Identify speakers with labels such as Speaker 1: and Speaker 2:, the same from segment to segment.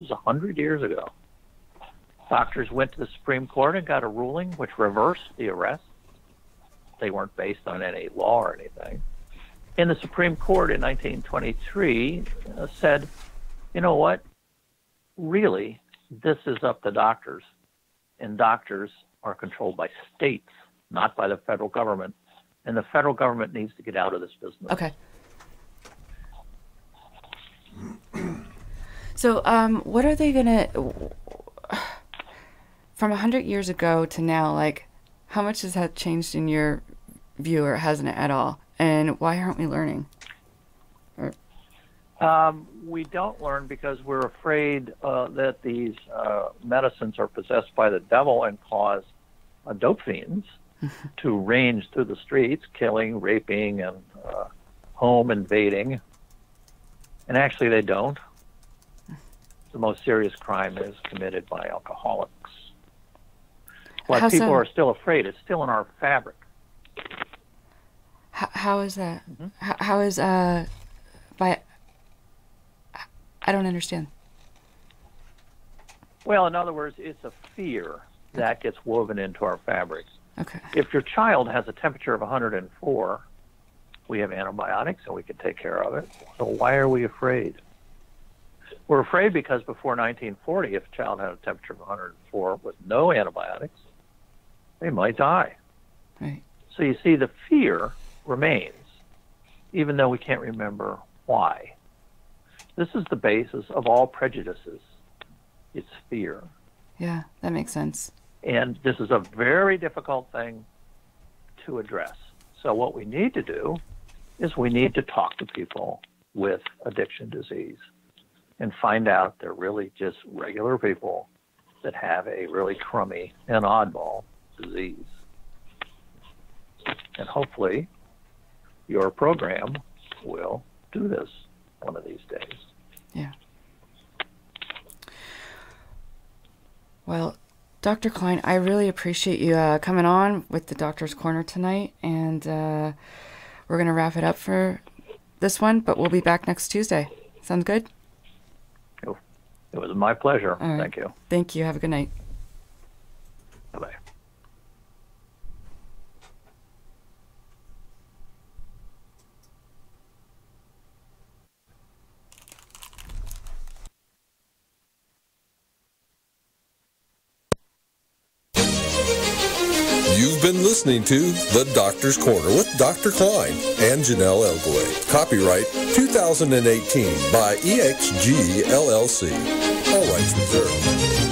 Speaker 1: It was 100 years ago. Doctors went to the Supreme Court and got a ruling which reversed the arrests. They weren't based on any law or anything. And the Supreme Court in 1923 said, you know what? Really, this is up to doctors. And doctors are controlled by states, not by the federal government. And the federal government needs to get out of this business.
Speaker 2: Okay. So, what are they gonna, from 100 years ago to now, like, how much has that changed in your view, or hasn't it at all? And why aren't we learning?
Speaker 1: We don't learn because we're afraid that these medicines are possessed by the devil and cause dope fiends to range through the streets, killing, raping, and home invading. And actually, they don't. The most serious crime is committed by alcoholics. But
Speaker 2: How
Speaker 1: people
Speaker 2: so?
Speaker 1: are still afraid. It's still in our fabric.
Speaker 2: How is that? How is, by, I don't understand.
Speaker 1: Well, in other words, it's a fear that gets woven into our fabric.
Speaker 2: Okay.
Speaker 1: If your child has a temperature of 104, we have antibiotics and we can take care of it. So why are we afraid? We're afraid because before 1940, if a child had a temperature of 104 with no antibiotics, they might die.
Speaker 2: Right.
Speaker 1: So you see, the fear remains, even though we can't remember why. This is the basis of all prejudices. It's fear.
Speaker 2: Yeah, that makes sense.
Speaker 1: And this is a very difficult thing to address. So what we need to do is we need to talk to people with addiction disease and find out they're really just regular people that have a really crummy and oddball disease. And hopefully your program will do this one of these days.
Speaker 2: Yeah. Well, Dr. Klein, I really appreciate you coming on with the Doctor's Corner tonight, and we're going to wrap it up for this one, but we'll be back next Tuesday. Sounds good?
Speaker 1: It was my pleasure.
Speaker 2: All right.
Speaker 1: Thank you.
Speaker 2: Thank you. Have a good night.
Speaker 1: Bye-bye.
Speaker 3: You've been listening to The Doctor's Corner with Dr. Klein and Janelle Elgaway. Copyright 2018 by EXG LLC. All rights reserved.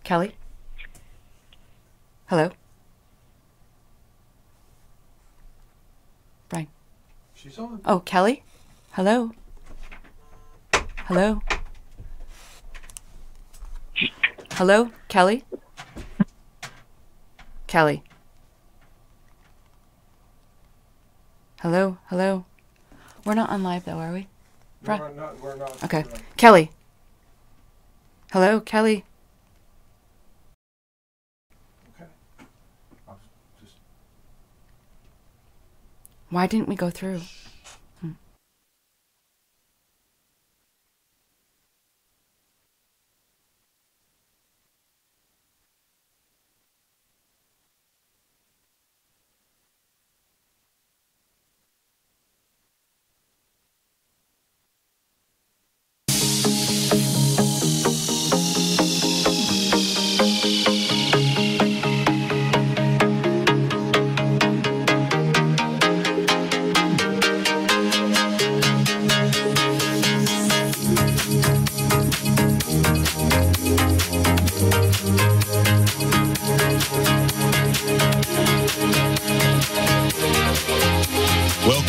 Speaker 2: Kelly? Hello? Brian?
Speaker 4: She's on.
Speaker 2: Oh, Kelly? Hello? Hello? Hello? Kelly? Kelly? Hello? Hello? We're not on live though, are we?
Speaker 4: No, we're not.
Speaker 2: Okay. Kelly? Hello? Kelly?
Speaker 4: Okay. I'll just...
Speaker 2: Why didn't we go through? Hmm.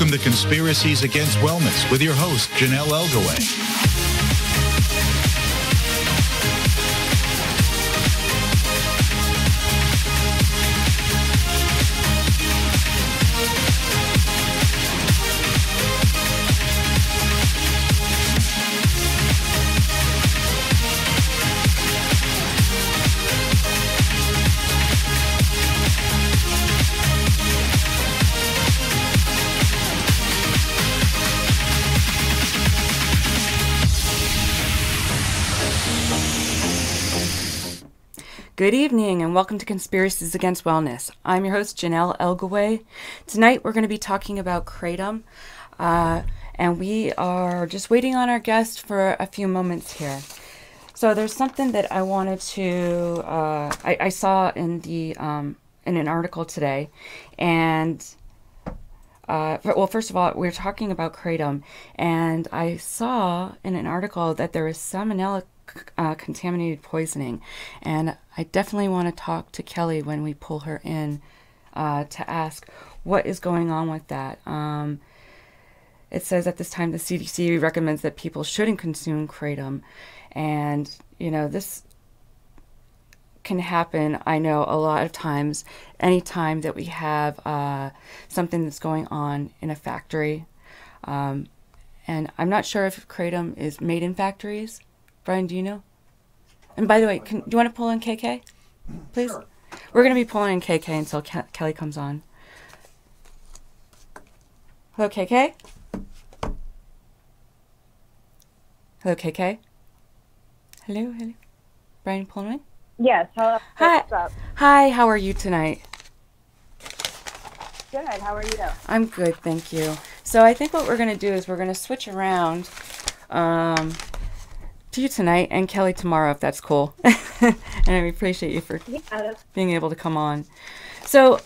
Speaker 5: Welcome to Conspiracies Against Wellness with your host, Janelle Elgaway.
Speaker 2: Good evening and welcome to Conspiracies Against Wellness. I'm your host, Janelle Elgaway. Tonight we're going to be talking about Kratom, and we are just waiting on our guest for a few moments here. So there's something that I wanted to, I saw in an article today, and well, first of all, we're talking about Kratom, and I saw in an article that there is salmonella contaminated poisoning, and I definitely want to talk to Kelly when we pull her in to ask what is going on with that. It says at this time the CDC recommends that people shouldn't consume Kratom, and you know, this can happen, I know, a lot of times anytime that we have something that's going on in a factory, and I'm not sure if Kratom is made in factories. Brian, do you know? And by the way, do you want to pull in KK, please?
Speaker 4: Sure.
Speaker 2: We're going to be pulling in KK until Kelly comes on. Hello, KK? Hello, KK? Hello, hello. Brian, pulling in?
Speaker 6: Yes. Hello.
Speaker 2: Hi.
Speaker 6: What's up?
Speaker 2: Hi, how are you tonight?
Speaker 6: Good. How are you?
Speaker 2: I'm good, thank you. So I think what we're going to do is we're going to switch around to you tonight and Kelly tomorrow, if that's cool. And I appreciate you for being able to come on. So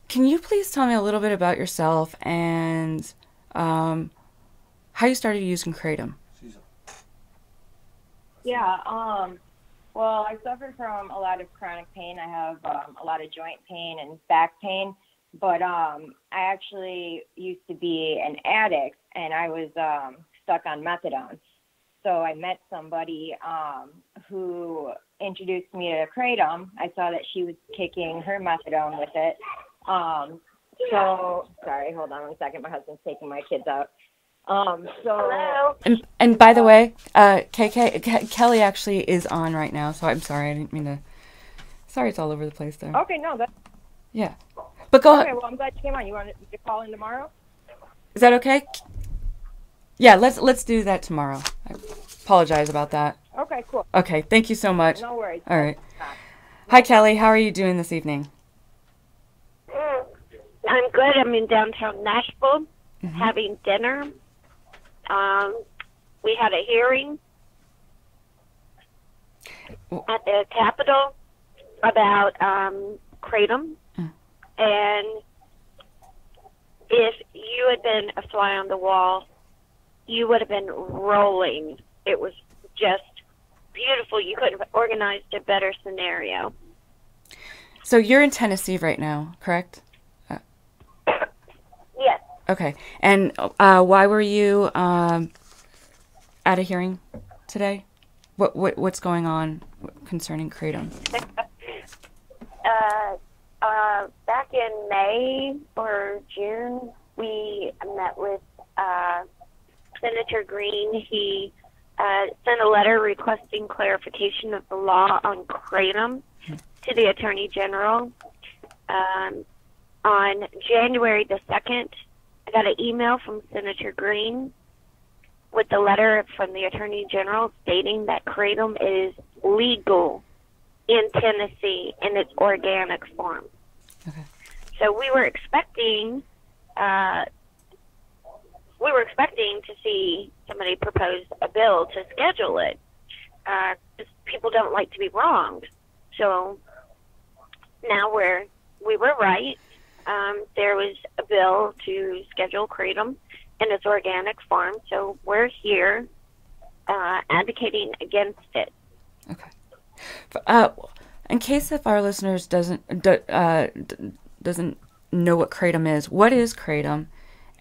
Speaker 2: can you please tell me a little bit about yourself and how you started using Kratom?
Speaker 6: Yeah. Well, I suffer from a lot of chronic pain. I have a lot of joint pain and back pain, but I actually used to be an addict, and I was stuck on methadone. So I met somebody who introduced me to Kratom. I saw that she was kicking her methadone with it. So, sorry, hold on one second. My husband's taking my kids out. Hello.
Speaker 2: And by the way, Kelly actually is on right now, so I'm sorry. I didn't mean to. Sorry, it's all over the place there.
Speaker 6: Okay, no, that's...
Speaker 2: Yeah. But go ahead.
Speaker 6: Okay, well, I'm glad you came on. You want to call in tomorrow?
Speaker 2: Is that okay? Yeah, let's do that tomorrow. I apologize about that.
Speaker 6: Okay, cool.
Speaker 2: Okay, thank you so much.
Speaker 6: No worries.
Speaker 2: All right. Hi, Kelly. How are you doing this evening?
Speaker 7: I'm good. I'm in downtown Nashville having dinner. We had a hearing at the Capitol about Kratom. And if you had been a fly on the wall, you would have been rolling. It was just beautiful. You couldn't have organized a better scenario.
Speaker 2: So you're in Tennessee right now, correct?
Speaker 7: Yes.
Speaker 2: Okay. And why were you at a hearing today? What's going on concerning Kratom?
Speaker 7: Back in May or June, we met with Senator Green. He sent a letter requesting clarification of the law on Kratom to the Attorney General. On January the 2nd, I got an email from Senator Green with the letter from the Attorney General stating that Kratom is legal in Tennessee in its organic form.
Speaker 2: Okay.
Speaker 7: So we were expecting to see somebody propose a bill to schedule it. 'Cause people don't like to be wronged. So now we were right. There was a bill to schedule Kratom in its organic form, so we're here advocating against it.
Speaker 2: Okay. In case if our listeners doesn't know what Kratom is, what is Kratom,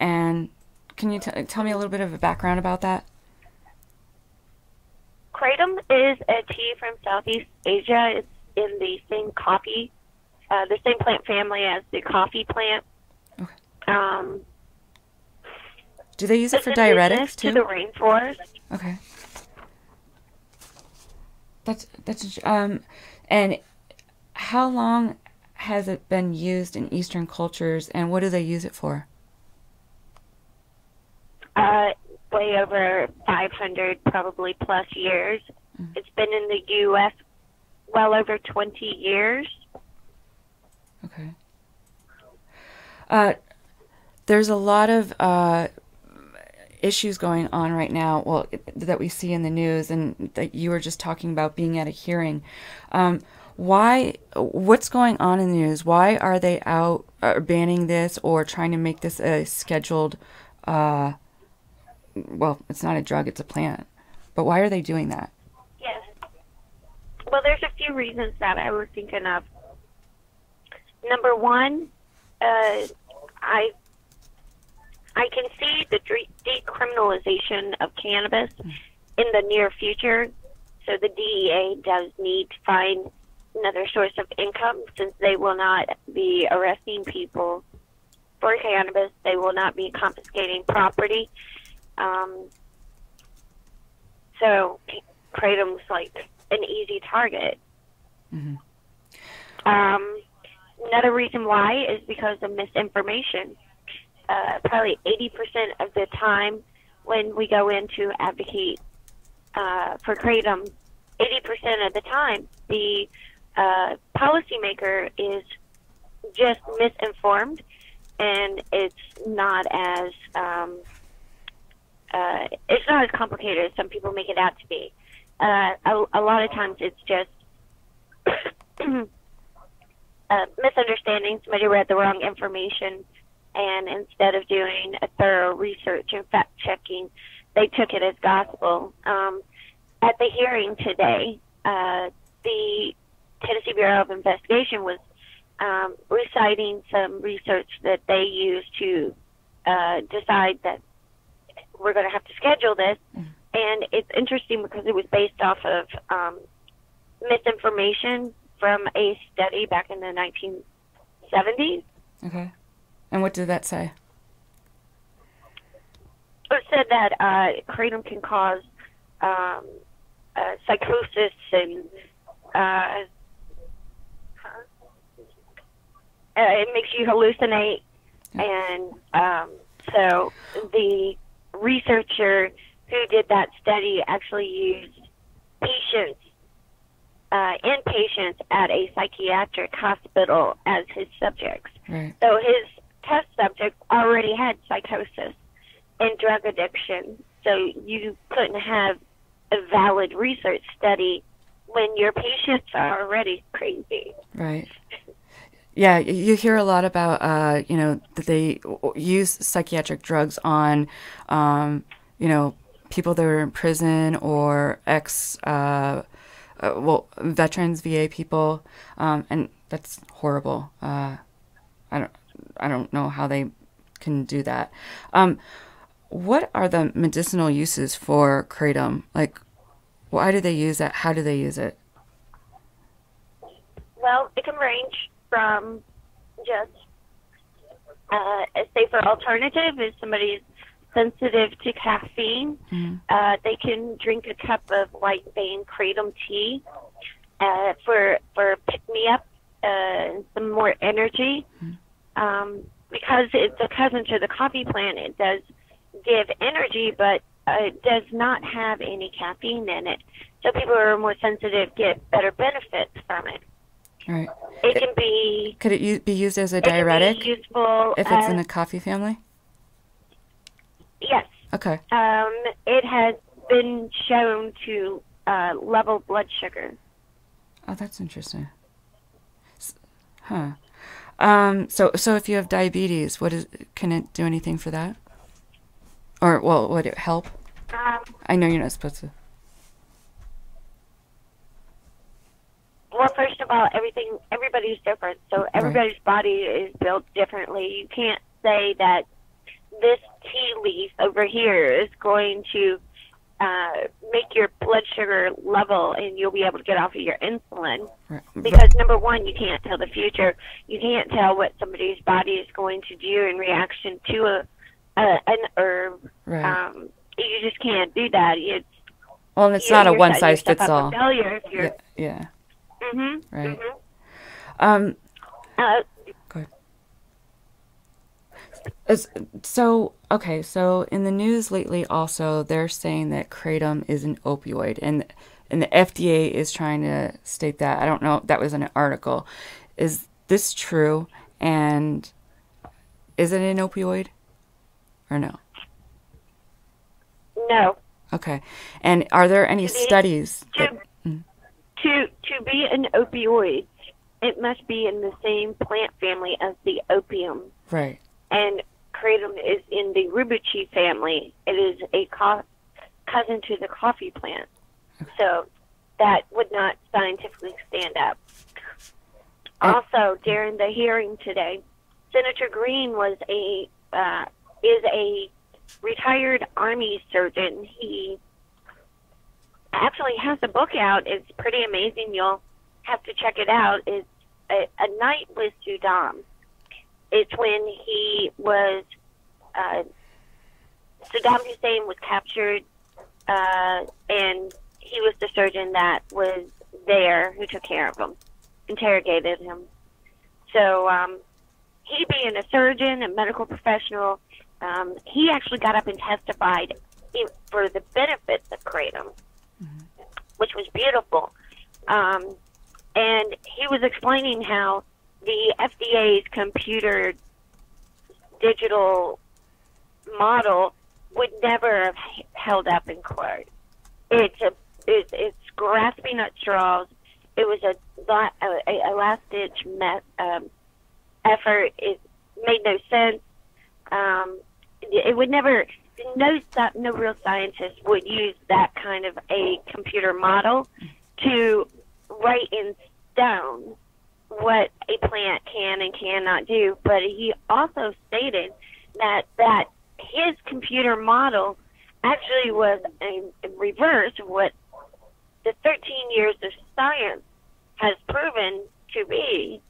Speaker 2: And can you tell me a little bit of a background about that?
Speaker 7: Kratom is a tea from Southeast Asia. It's in the same coffee, the same plant family as the coffee plant.
Speaker 2: Okay. Do they use it for diuretics too?
Speaker 7: To the rainforest.
Speaker 2: Okay. That's and how long has it been used in Eastern cultures, and what do they use it for?
Speaker 7: Way over 500, probably plus years. Mm-hmm. It's been in the U.S. well over 20 years.
Speaker 2: Okay. There's a lot of issues going on right now, well, that we see in the news, and that you were just talking about being at a hearing. What's going on in the news? Why are they out banning this or trying to make this a scheduled, well, it's not a drug, it's a plant. But why are they doing that?
Speaker 7: Yes. Well, there's a few reasons that I was thinking of. Number one, I can see the decriminalization of cannabis in the near future. So the DEA does need to find another source of income, since they will not be arresting people for cannabis. They will not be confiscating property. So Kratom's like an easy target.
Speaker 2: Mm-hmm.
Speaker 7: Another reason why is because of misinformation. Probably 80% of the time when we go in to advocate for Kratom, 80% of the time the policymaker is just misinformed, and it's not as complicated as some people make it out to be. A lot of times it's just misunderstanding. Somebody read the wrong information, and instead of doing a thorough research and fact-checking, they took it as gospel. At the hearing today, the Tennessee Bureau of Investigation was reciting some research that they used to decide that we're going to have to schedule this. And it's interesting because it was based off of misinformation from a study back in the 1970s.
Speaker 2: Okay. And what did that say?
Speaker 7: It said that Kratom can cause psychosis and it makes you hallucinate. And so the researcher who did that study actually used inpatients at a psychiatric hospital as his subjects.
Speaker 2: Right.
Speaker 7: So his test subject already had psychosis and drug addiction. So you couldn't have a valid research study when your patients are already crazy.
Speaker 2: Right. Yeah, you hear a lot about, that they use psychiatric drugs on, people that are in prison or veterans, VA people, and that's horrible. I don't know how they can do that. What are the medicinal uses for Kratom? Like, why do they use it? How do they use it?
Speaker 7: Well, it can range from just a safer alternative if somebody's sensitive to caffeine. Mm-hmm. They can drink a cup of white vein Kratom tea for pick-me-up and some more energy. Mm-hmm. Because it's a cousin to the coffee plant, it does give energy, but it does not have any caffeine in it. So people who are more sensitive get better benefits from it.
Speaker 2: Right. Could it be used as a diuretic?
Speaker 7: It can be useful
Speaker 2: if it's in the coffee family?
Speaker 7: Yes.
Speaker 2: Okay.
Speaker 7: It has been shown to level blood sugar.
Speaker 2: Oh, that's interesting. Huh. So if you have diabetes, can it do anything for that? Or, would it help? I know you're not supposed to.
Speaker 7: Well, first of all, everybody's different. So everybody's body is built differently. You can't say that this tea leaf over here is going to make your blood sugar level, and you'll be able to get off of your insulin.
Speaker 2: Right.
Speaker 7: Because number one, you can't tell the future. You can't tell what somebody's body is going to do in reaction to an herb.
Speaker 2: Right.
Speaker 7: You just can't do that. It's
Speaker 2: Well, and it's not a one size fits all.
Speaker 7: Failure if you're,
Speaker 2: Yeah.
Speaker 7: Mhm.
Speaker 2: Right.
Speaker 7: Mhm.
Speaker 2: Go ahead. So in the news lately also, they're saying that Kratom is an opioid, and the FDA is trying to state that. I don't know, that was in an article. Is this true, and is it an opioid or no?
Speaker 7: No.
Speaker 2: Okay. And are there any studies that...
Speaker 7: To be an opioid, it must be in the same plant family as the opium.
Speaker 2: Right.
Speaker 7: And kratom is in the rhubarb family. It is a cousin to the coffee plant. So that would not scientifically stand up. Also, during the hearing today, Senator Green is a retired Army surgeon. He actually has a book out. It's pretty amazing. You'll have to check it out. It's A Night with Saddam. It's when he was, Saddam Hussein was captured, and he was the surgeon that was there who took care of him, interrogated him. So he being a surgeon, a medical professional, he actually got up and testified for the benefits of kratom, which was beautiful. And he was explaining how the FDA's computer digital model would never have held up in court. It's grasping at straws. It was a last-ditch effort. It made no sense. It would never. No real scientist would use that kind of a computer model to write in stone what a plant can and cannot do. But he also stated that his computer model actually was a reverse of what the 13 years of science has proven to be.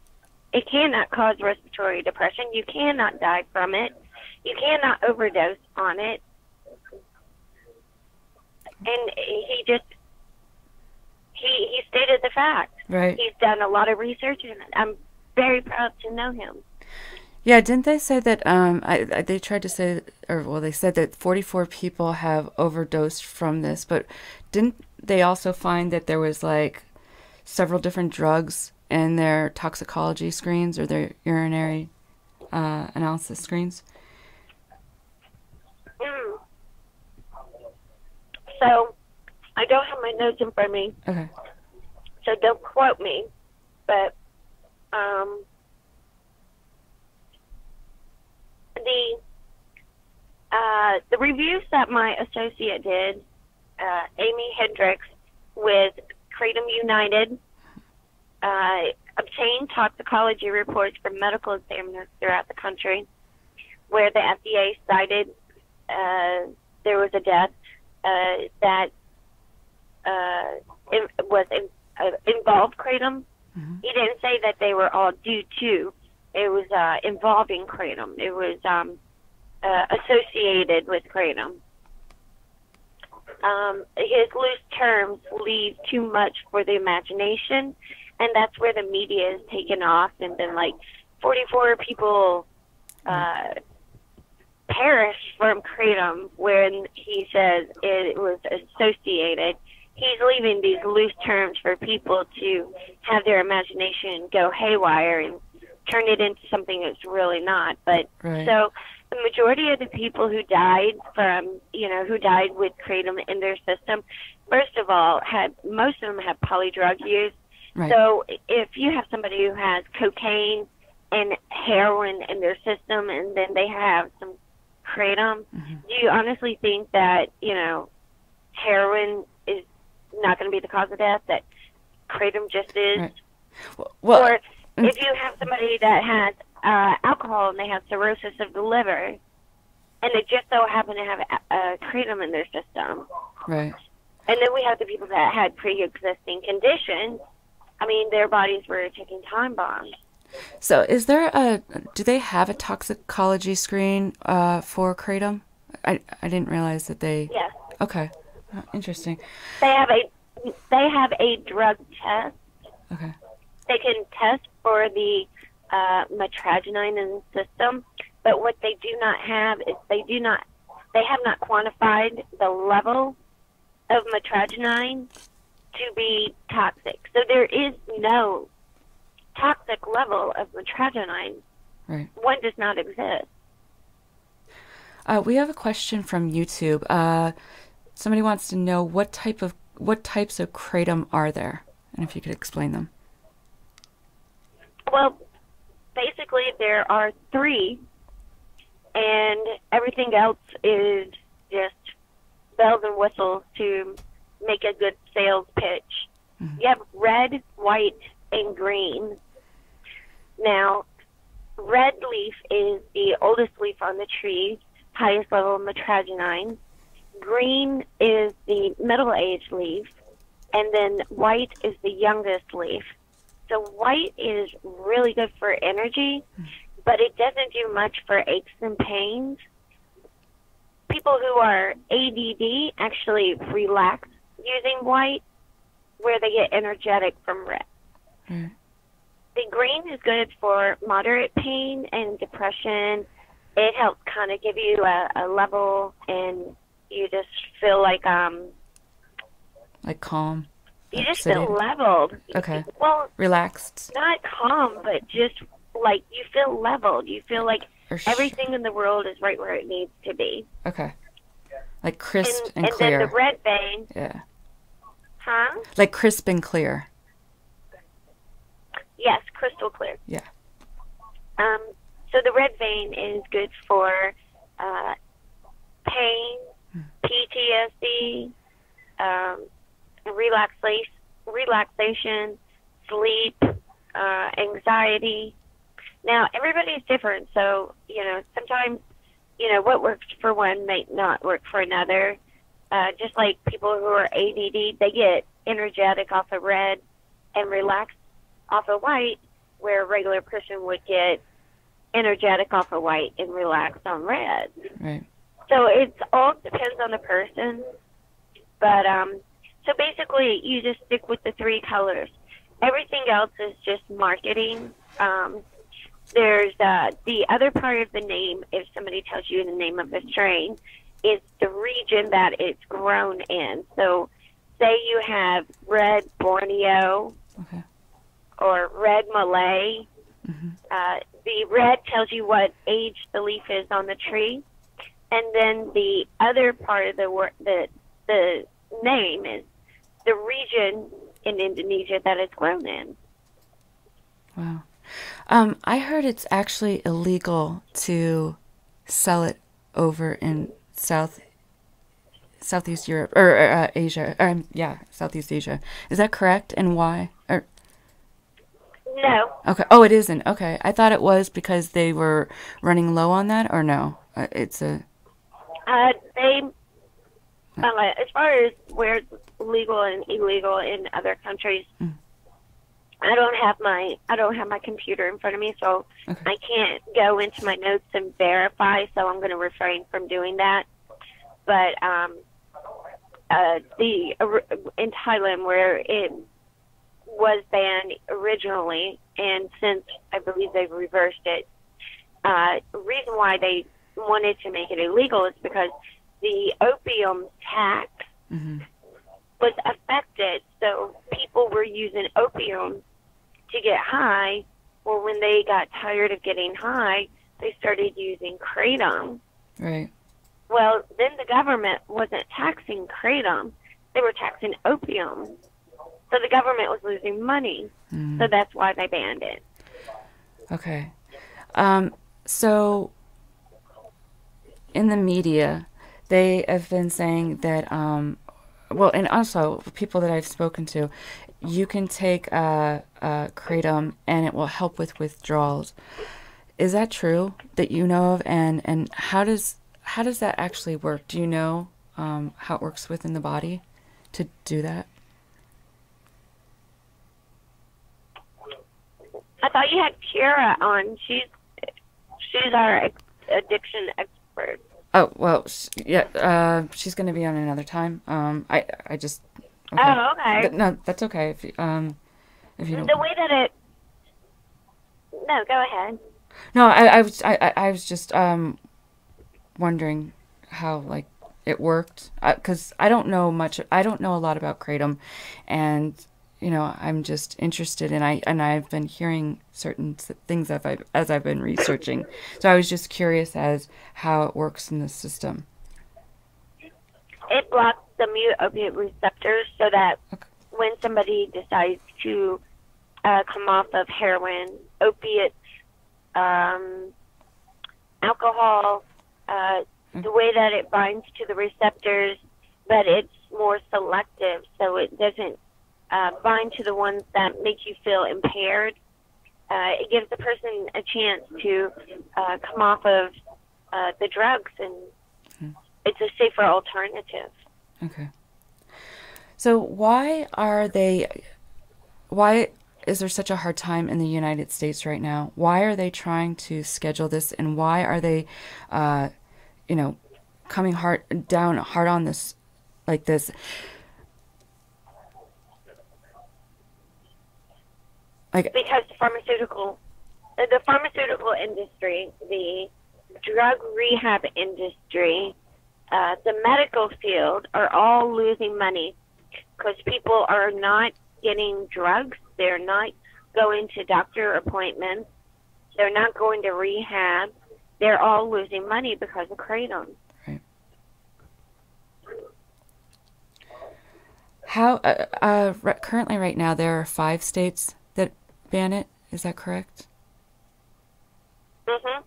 Speaker 7: It cannot cause respiratory depression. You cannot die from it. You cannot overdose on it. And he stated the fact.
Speaker 2: Right.
Speaker 7: He's done a lot of research, and I'm very proud to know him.
Speaker 2: Yeah, didn't they say that, they tried to say, they said that 44 people have overdosed from this, but didn't they also find that there was, like, several different drugs in their toxicology screens or their urinary analysis screens?
Speaker 7: So, I don't have my notes in front of me.
Speaker 2: Okay.
Speaker 7: So don't quote me, but the reviews that my associate did, Amy Hendricks with Kratom United, obtained toxicology reports from medical examiners throughout the country, where the FDA cited there was a death that involved kratom. He didn't say that they were all due to. It was involving kratom. It was associated with kratom. His loose terms leave too much for the imagination, and that's where the media is taken off, and then like 44 people perished from kratom when he says it was associated. He's leaving these loose terms for people to have their imagination go haywire and turn it into something it's really not. But so the majority of the people who died from, who died with kratom in their system, first of all, most of them had polydrug use.
Speaker 2: Right.
Speaker 7: So if you have somebody who has cocaine and heroin in their system, and then they have some kratom, do you honestly think that, heroin is not going to be the cause of death, that kratom just is?
Speaker 2: Right. Well,
Speaker 7: or if you have somebody that has alcohol and they have cirrhosis of the liver, and they just so happen to have kratom in their system.
Speaker 2: Right.
Speaker 7: And then we have the people that had pre-existing conditions. I mean, their bodies were taking time bombs.
Speaker 2: So do they have a toxicology screen for kratom? I didn't realize that they...
Speaker 7: Yes.
Speaker 2: Okay. Oh, interesting.
Speaker 7: They have a drug test.
Speaker 2: Okay.
Speaker 7: They can test for the metragenine in the system, but what they do not have is they have not quantified the level of metragenine to be toxic. So there is no toxic level of metragenine.
Speaker 2: Right.
Speaker 7: One does not exist.
Speaker 2: We have a question from YouTube. Somebody wants to know what types of kratom are there, and if you could explain them.
Speaker 7: Well, basically there are 3, and everything else is just bells and whistles to make a good sales pitch. Mm-hmm. You have red, white, and green. Now, red leaf is the oldest leaf on the tree, highest level of metragenine. Green is the middle-aged leaf, and then white is the youngest leaf. So white is really good for energy, but it doesn't do much for aches and pains. People who are ADD actually relax using white, where they get energetic from red. Mm. The green is good for moderate pain and depression. It helps kind of give you a level, and you just feel like
Speaker 2: calm.
Speaker 7: You just feel leveled.
Speaker 2: Okay.
Speaker 7: Well,
Speaker 2: relaxed.
Speaker 7: Not calm, but just like you feel leveled. You feel like everything in the world is right where it needs to be.
Speaker 2: Okay. Like crisp and clear.
Speaker 7: And then the red vein.
Speaker 2: Yeah.
Speaker 7: Huh?
Speaker 2: Like crisp and clear.
Speaker 7: Yes, crystal clear.
Speaker 2: Yeah.
Speaker 7: So the red vein is good for pain, PTSD, relaxation, sleep, anxiety. Now, everybody's different, so, sometimes, what works for one may not work for another. Just like people who are ADD, they get energetic off of red and relaxed off of white, where a regular person would get energetic off of white and relaxed on red.
Speaker 2: Right.
Speaker 7: So it all depends on the person. But so basically, you just stick with the 3 colors. Everything else is just marketing. There's the other part of the name, if somebody tells you the name of the strain, is the region that it's grown in. So say you have red Borneo, okay, or red Malay. Mm-hmm. The red tells you what age the leaf is on the tree. And then the other part of the name is the region in Indonesia that it's grown in.
Speaker 2: Wow. I heard it's actually illegal to sell it over in Southeast Europe or Asia. Southeast Asia. Is that correct? And why?
Speaker 7: No.
Speaker 2: Okay. Oh, it isn't. Okay. I thought it was because they were running low on that, or no? It's a.
Speaker 7: As far as where it's legal and illegal in other countries, I don't have my computer in front of me, so okay, I can't go into my notes and verify. So I'm going to refrain from doing that. But in Thailand, where it was banned originally, and since I believe they've reversed it, the reason why they wanted to make it illegal is because the opium tax was affected. So people were using opium to get high. Well, when they got tired of getting high, they started using kratom.
Speaker 2: Right.
Speaker 7: Well, then the government wasn't taxing kratom. They were taxing opium. So the government was losing money. So that's why they banned it.
Speaker 2: Okay. So in the media, they have been saying that, and also people that I've spoken to, you can take kratom and it will help with withdrawals. Is that true that you know of? And how how does that actually work? Do you know how it works within the body to do that?
Speaker 7: I thought you had Kira on. She's our addiction expert.
Speaker 2: Oh, well, yeah, she's going to be on another time. I just... Okay.
Speaker 7: Oh, okay.
Speaker 2: No, that's okay if you don't...
Speaker 7: The way that it... No, go ahead.
Speaker 2: No, I was just wondering how, like, it worked. Because I don't know much... I don't know a lot about Kratom. And, you know, I'm just interested, and I've been hearing certain things as I've been researching. So I was just curious as how it works in the system.
Speaker 7: It blocks the mu opiate receptors so that when somebody decides to come off of heroin, opiates, alcohol, the way that it binds to the receptors, but it's more selective, so it doesn't bind to the ones that make you feel impaired. It gives the person a chance to come off of the drugs, and it's a safer alternative.
Speaker 2: Okay. So why is there such a hard time in the United States right now? Why are they trying to schedule this, and why are they, coming hard on this, like this?
Speaker 7: Because the pharmaceutical industry, the drug rehab industry, the medical field are all losing money because people are not getting drugs. They're not going to doctor appointments. They're not going to rehab. They're all losing money because of Kratom.
Speaker 2: Right. How currently right now there are 5 states that ban it. Is that correct?
Speaker 7: Mhm.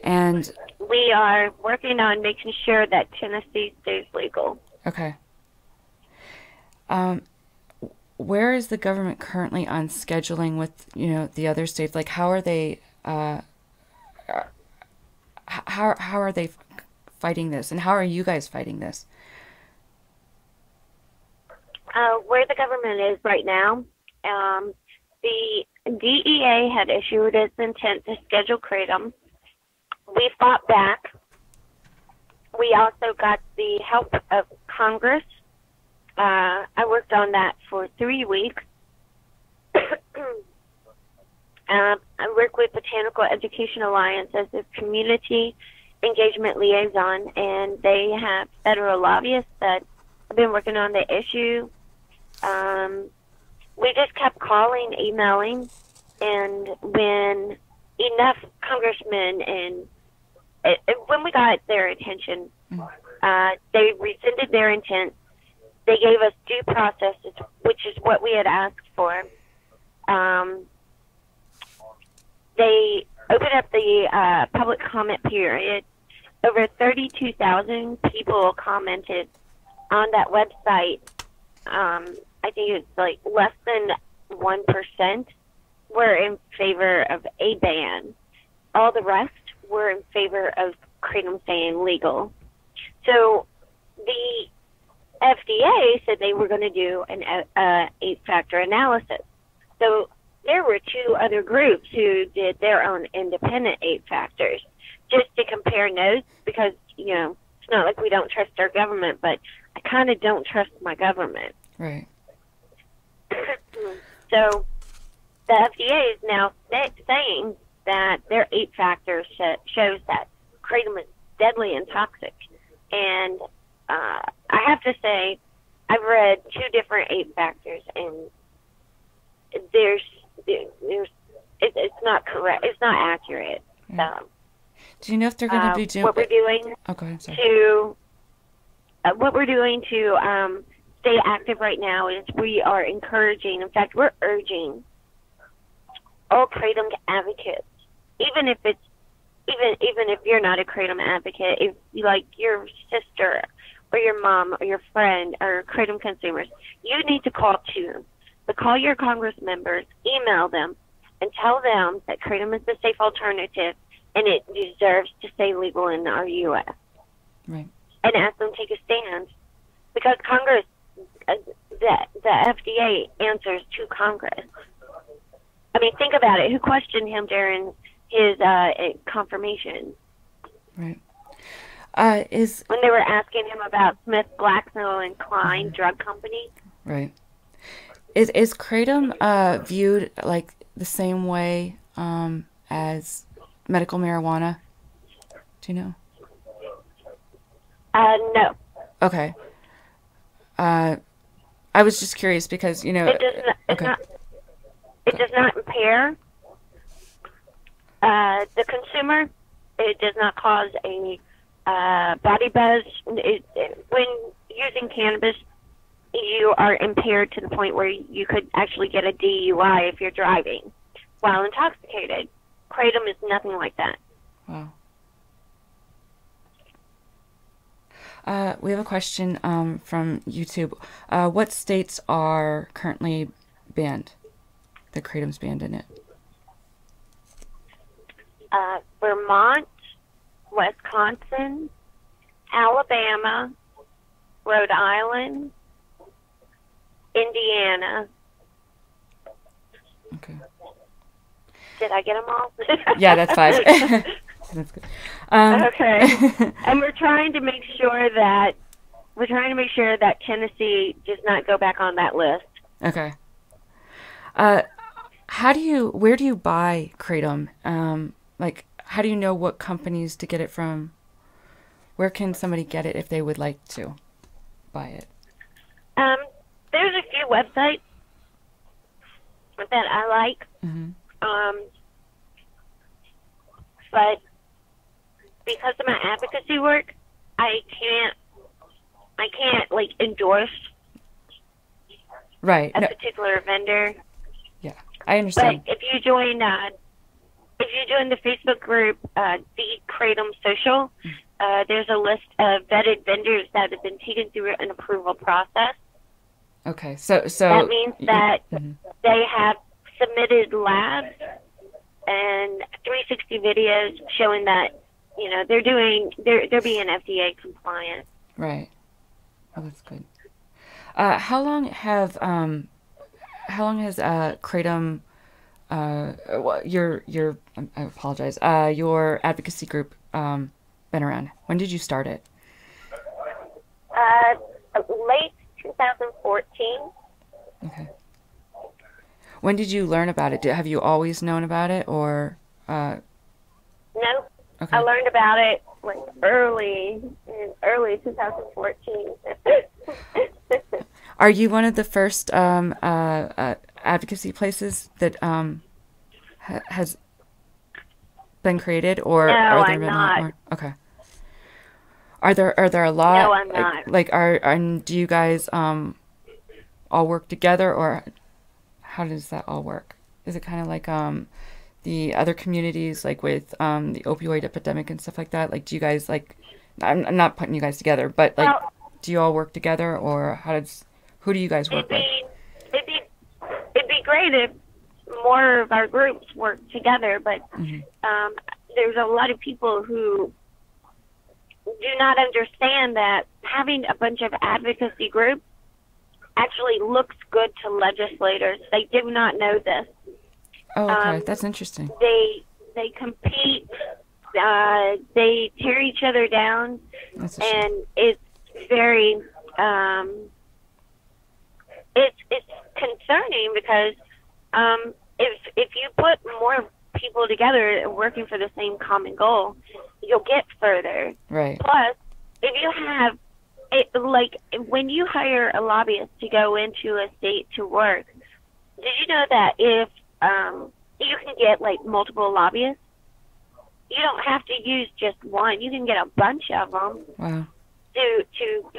Speaker 2: And
Speaker 7: we are working on making sure that Tennessee stays legal.
Speaker 2: Okay. Where is the government currently on scheduling with, the other states? Like, how are they, how are they fighting this? And how are you guys fighting this?
Speaker 7: Where the government is right now, the DEA had issued its intent to schedule Kratom. We fought back. We also got the help of Congress. I worked on that for 3 weeks. I work with Botanical Education Alliance as a community engagement liaison, and they have federal lobbyists that have been working on the issue. We just kept calling, emailing, and when enough congressmen and when we got their attention, they rescinded their intent. They gave us due process, which is what we had asked for. They opened up the public comment period. Over 32,000 people commented on that website. I think it's like less than 1% were in favor of a ban. All the rest were in favor of Kratom staying legal. So the FDA said they were going to do an 8-factor analysis. So there were 2 other groups who did their own independent 8 factors just to compare notes because, it's not like we don't trust our government, but I kind of don't trust my government.
Speaker 2: Right.
Speaker 7: So the FDA is now saying that their 8 factors shows that Kratom is deadly and toxic. And I have to say, I've read 2 different 8 factors, and it's not correct. It's not accurate.
Speaker 2: Do you know if they're going to be doing
Speaker 7: what we're doing?
Speaker 2: Oh, go ahead, sorry.
Speaker 7: What we're doing to stay active right now is we are encouraging. In fact, we're urging all Kratom advocates, even if you're not a Kratom advocate, if like your sister or your mom or your friend are Kratom consumers, you need to call too. But call your Congress members, email them, and tell them that Kratom is the safe alternative and it deserves to stay legal in our U.S.
Speaker 2: Right.
Speaker 7: and ask them to take a stand, because Congress, the FDA answers to Congress. I mean, think about it. Who questioned him during his confirmation?
Speaker 2: Right.
Speaker 7: When they were asking him about Smith, GlaxoSmithKline drug company.
Speaker 2: Right. Is kratom viewed like the same way as medical marijuana? Do you know?
Speaker 7: No.
Speaker 2: Okay. I was just curious because, you know...
Speaker 7: It does not,
Speaker 2: okay.
Speaker 7: It does not impair the consumer. It does not cause a body buzz. When using cannabis, you are impaired to the point where you could actually get a DUI if you're driving while intoxicated. Kratom is nothing like that.
Speaker 2: Wow. We have a question from YouTube. What states are currently banned? The kratom's banned in it.
Speaker 7: Vermont, Wisconsin, Alabama, Rhode Island, Indiana.
Speaker 2: Okay.
Speaker 7: Did I get them all?
Speaker 2: Yeah, that's 5. That's good.
Speaker 7: Okay. And we're trying to make sure that Tennessee does not go back on that list.
Speaker 2: Okay. Where do you buy kratom? Like, how do you know what companies to get it from? Where can somebody get it if they would like to buy it?
Speaker 7: There's a few websites that I like.
Speaker 2: Mm-hmm.
Speaker 7: But because of my advocacy work, I can't like endorse
Speaker 2: Right.
Speaker 7: a particular vendor.
Speaker 2: Yeah, I understand.
Speaker 7: But if you join the Facebook group, the Kratom Social, there's a list of vetted vendors that have been taken through an approval process.
Speaker 2: Okay, so
Speaker 7: that means that
Speaker 2: mm-hmm.
Speaker 7: they have submitted labs and 360 videos showing that they're being FDA compliant.
Speaker 2: Right. Oh, that's good. How long has Kratom your I apologize, your advocacy group been around? When did you start it?
Speaker 7: Late 2014.
Speaker 2: Okay. When did you learn about it? Have you always known about it, or?
Speaker 7: No.
Speaker 2: Okay.
Speaker 7: I learned about it like early 2014.
Speaker 2: Are you one of the first advocacy places that has been created, or
Speaker 7: no,
Speaker 2: are there
Speaker 7: I'm
Speaker 2: been
Speaker 7: not.
Speaker 2: More? Okay. Are there a lot?
Speaker 7: No, I'm not.
Speaker 2: Do you guys all work together, or how does that all work? Is it kind of like the other communities, like with the opioid epidemic and stuff like that? Like, do you guys I'm not putting you guys together, but do you all work together, or who do you guys work with?
Speaker 7: It'd be great if more of our groups work together, but
Speaker 2: mm-hmm.
Speaker 7: There's a lot of people who do not understand that having a bunch of advocacy groups actually looks good to legislators. They do not know this.
Speaker 2: Oh, okay. That's interesting.
Speaker 7: They compete. They tear each other down, and it's very it's concerning because if you put more people together working for the same common goal, you'll get further.
Speaker 2: Right.
Speaker 7: Plus, if you have when you hire a lobbyist to go into a state to work, did you know that if you can get multiple lobbyists? You don't have to use just one. You can get a bunch of them.
Speaker 2: Wow.
Speaker 7: To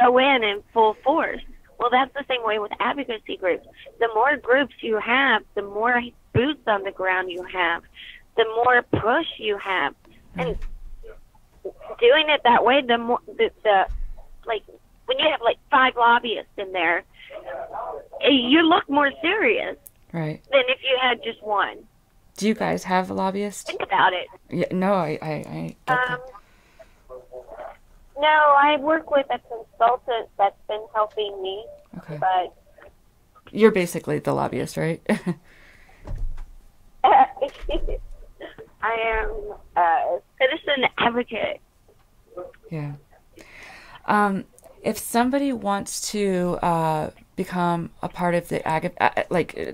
Speaker 7: go in full force. Well, that's the same way with advocacy groups. The more groups you have, the more boots on the ground you have, the more push you have. And doing it that way, the more when you have 5 lobbyists in there, you look more serious.
Speaker 2: Right.
Speaker 7: Than if you had just one.
Speaker 2: Do you guys have a lobbyist?
Speaker 7: Think about it.
Speaker 2: Yeah. No, I get that.
Speaker 7: No, I work with a consultant that's been helping me.
Speaker 2: Okay.
Speaker 7: But
Speaker 2: You're basically the lobbyist, right?
Speaker 7: I am a citizen advocate.
Speaker 2: Yeah. If somebody wants to become a part of the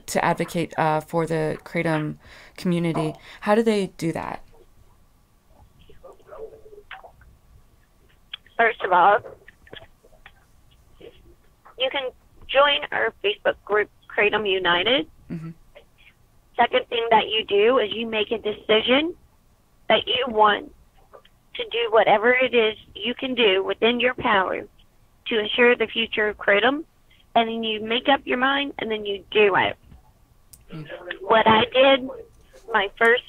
Speaker 2: to advocate for the Kratom community, how do they do that?
Speaker 7: First of all, you can join our Facebook group, Kratom United.
Speaker 2: Mm-hmm.
Speaker 7: Second thing that you do is you make a decision that you want to do whatever it is you can do within your power to ensure the future of Kratom, and then you make up your mind, and then you do it. What I did, my first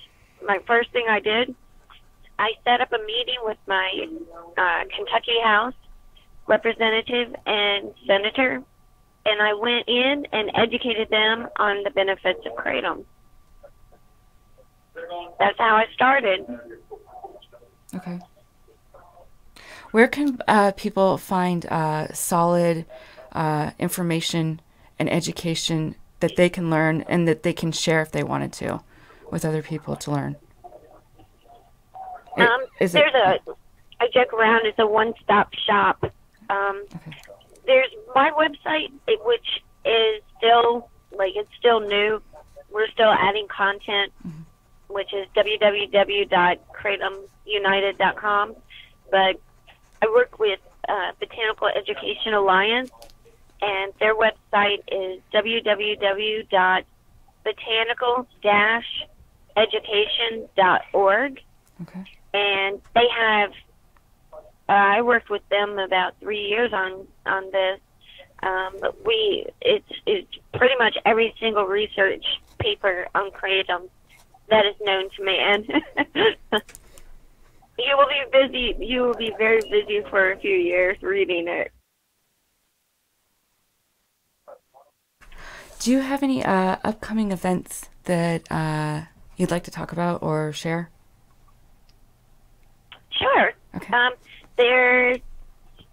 Speaker 7: thing I did, I set up a meeting with my Kentucky House representative and senator, and I went in and educated them on the benefits of Kratom. That's how I started.
Speaker 2: Okay. Where can people find solid information and education that they can learn and that they can share if they wanted to with other people to learn?
Speaker 7: I joke around, it's a one-stop shop.
Speaker 2: Okay.
Speaker 7: There's my website, which is still, it's still new. We're still adding content, which is www.kratomunited.com. But I work with Botanical Education Alliance, and their website is www.botanical-education.org.
Speaker 2: Okay.
Speaker 7: And they have, I worked with them about 3 years on this. But it's pretty much every single research paper on Kratom that is known to man. You will be busy. You will be very busy for a few years reading it.
Speaker 2: Do you have any upcoming events that you'd like to talk about or share?
Speaker 7: Sure.
Speaker 2: Okay.
Speaker 7: There's,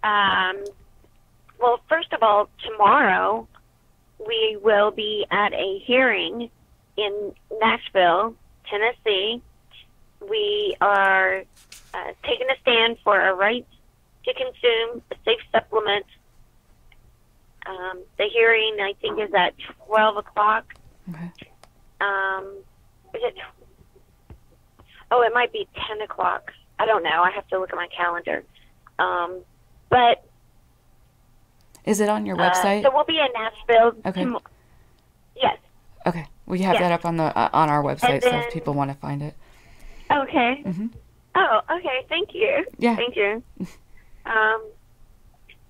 Speaker 7: well, first of all, tomorrow we will be at a hearing in Nashville, Tennessee. We are taking a stand for our rights to consume a safe supplement. The hearing, I think, is at 12 o'clock.
Speaker 2: Okay.
Speaker 7: Is it? Oh, it might be 10 o'clock. I don't know. I have to look at my calendar. But
Speaker 2: is it on your website?
Speaker 7: So we'll be in Nashville.
Speaker 2: Okay.
Speaker 7: Yes.
Speaker 2: Okay. We have that up on the on our website, so if people want to find it.
Speaker 7: Okay.
Speaker 2: Mm-hmm.
Speaker 7: Oh, okay. Thank you.
Speaker 2: Yeah.
Speaker 7: Thank you.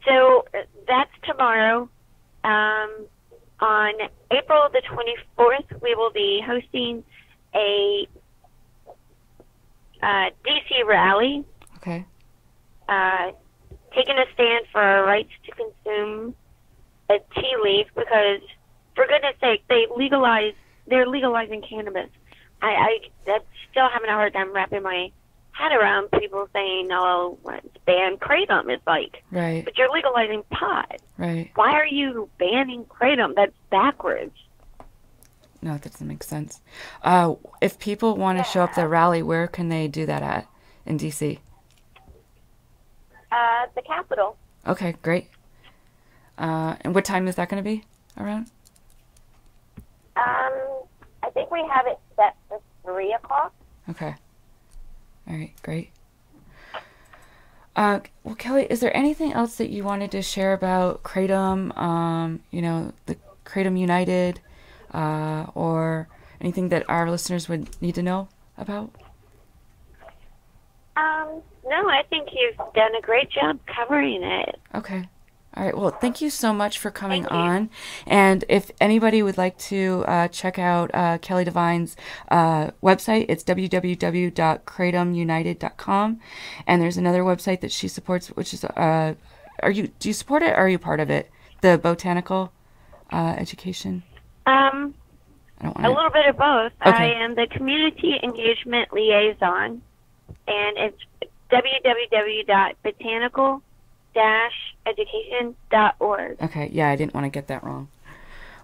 Speaker 7: So that's tomorrow. On April the 24th, we will be hosting a DC rally.
Speaker 2: Okay.
Speaker 7: Taking a stand for our rights to consume a tea leaf because, for goodness sake, they're legalizing cannabis. I still having a hard time wrapping my head around people saying, "Oh, let's ban kratom." It's like,
Speaker 2: right.
Speaker 7: But you're legalizing pot.
Speaker 2: Right.
Speaker 7: Why are you banning kratom? That's backwards.
Speaker 2: No, that doesn't make sense. If people want to show up at the rally, where can they do that at in DC?
Speaker 7: The Capitol.
Speaker 2: Okay, great. And what time is that going to be around?
Speaker 7: I think we have it set for 3 o'clock.
Speaker 2: Okay. All right, great. Well, Kelly, is there anything else that you wanted to share about Kratom, the Kratom United, or anything that our listeners would need to know about?
Speaker 7: No, I think you've done a great job covering it.
Speaker 2: Okay. All right. Well, thank you so much for coming on. And if anybody would like to check out Kelly Devine's website, it's www.kratomunited.com. And there's another website that she supports, which is do you support it or are you part of it? The Botanical Education?
Speaker 7: A little bit of both.
Speaker 2: Okay.
Speaker 7: I am the community engagement liaison, and it's www.botanical-education.org.
Speaker 2: Okay, yeah, I didn't want to get that wrong.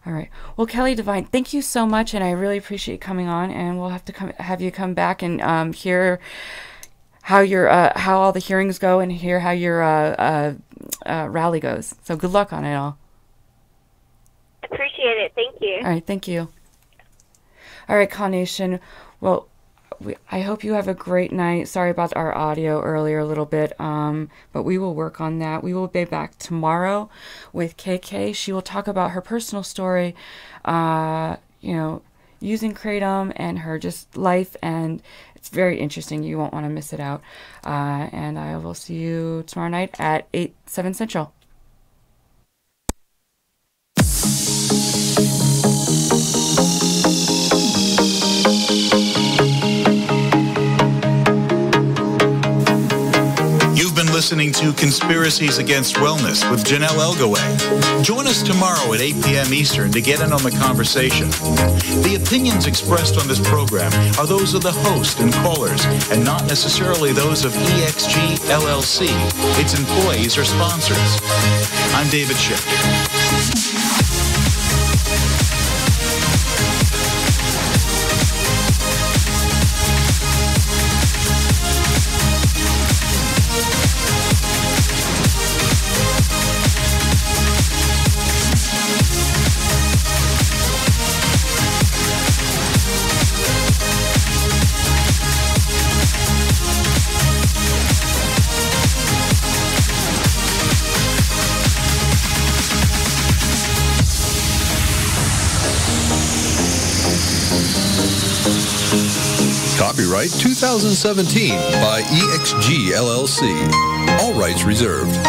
Speaker 2: All right. Well, Kelly Devine, thank you so much, and I really appreciate you coming on. And we'll have to have you come back and hear how your how all the hearings go, and hear how your rally goes. So good luck on it all.
Speaker 7: Appreciate it. Thank you.
Speaker 2: All right. Thank you. All right, Con Nation. Well, I hope you have a great night. Sorry about our audio earlier a little bit, but we will work on that. We will be back tomorrow with KK. She will talk about her personal story, using Kratom and her just life, and it's very interesting. You won't want to miss it out. And I will see you tomorrow night at 7 Central.
Speaker 5: Listening to Conspiracies Against Wellness with Janelle Elgaway. Join us tomorrow at 8 p.m. Eastern to get in on the conversation. The opinions expressed on this program are those of the host and callers, and not necessarily those of EXG LLC, its employees, or sponsors. I'm David Shifter.
Speaker 3: Copyright 2017 by EXG LLC. All rights reserved.